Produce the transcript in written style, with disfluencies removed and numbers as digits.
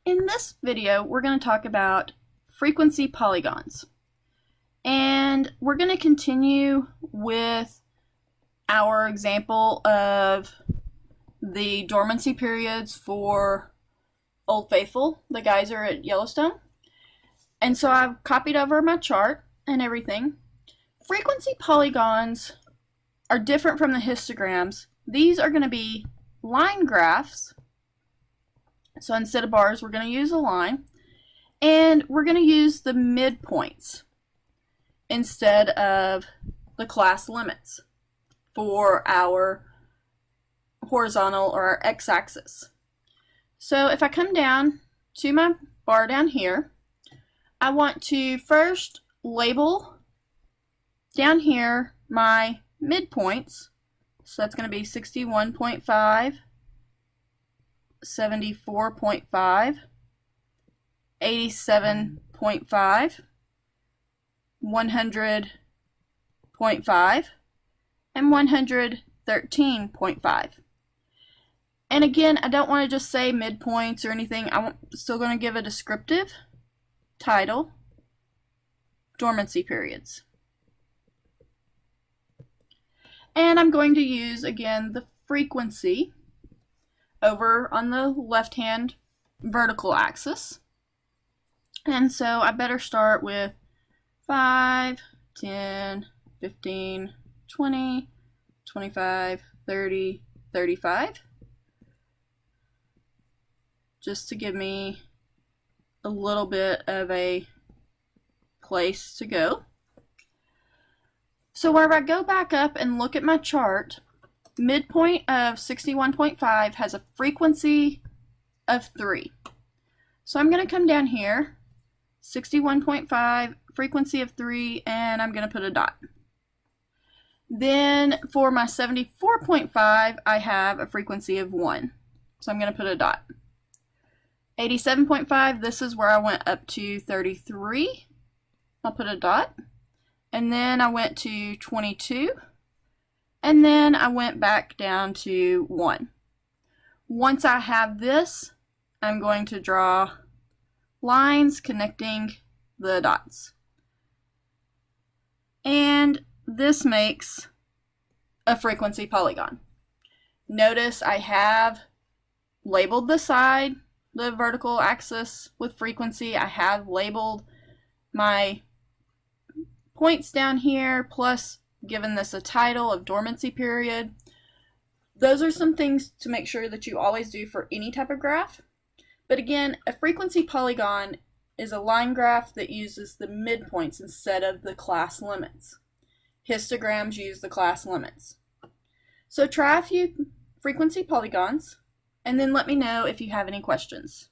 In this video, we're going to talk about frequency polygons. And we're going to continue with our example of the dormancy periods for Old Faithful, the geyser at Yellowstone. And so I've copied over my chart and everything. Frequency polygons are different from the histograms. These are going to be line graphs. So instead of bars, we're going to use a line. And we're going to use the midpoints instead of the class limits for our horizontal or our x-axis. So if I come down to my bar down here, I want to first label down here my midpoints. So that's going to be 61.5, 74.5, 87.5, 100.5, and 113.5. And again, I don't want to just say midpoints or anything. I'm still going to give a descriptive title, dormancy periods. And I'm going to use, again, the frequency over on the left-hand vertical axis. And so I better start with 5, 10, 15, 20, 25, 30, 35. Just to give me a little bit of a place to go. So whenever I go back up and look at my chart, midpoint of 61.5 has a frequency of 3. So I'm going to come down here, 61.5, frequency of 3, and I'm going to put a dot. Then for my 74.5, I have a frequency of 1. So I'm going to put a dot. 87.5, this is where I went up to 33. I'll put a dot. And then I went to 22. And then I went back down to 1. Once I have this, I'm going to draw lines connecting the dots. And this makes a frequency polygon. Notice I have labeled the side, the vertical axis with frequency. I have labeled my points down here, plus given this a title of dormancy period. Those are some things to make sure that you always do for any type of graph. But again, a frequency polygon is a line graph that uses the midpoints instead of the class limits. Histograms use the class limits. So try a few frequency polygons, and then let me know if you have any questions.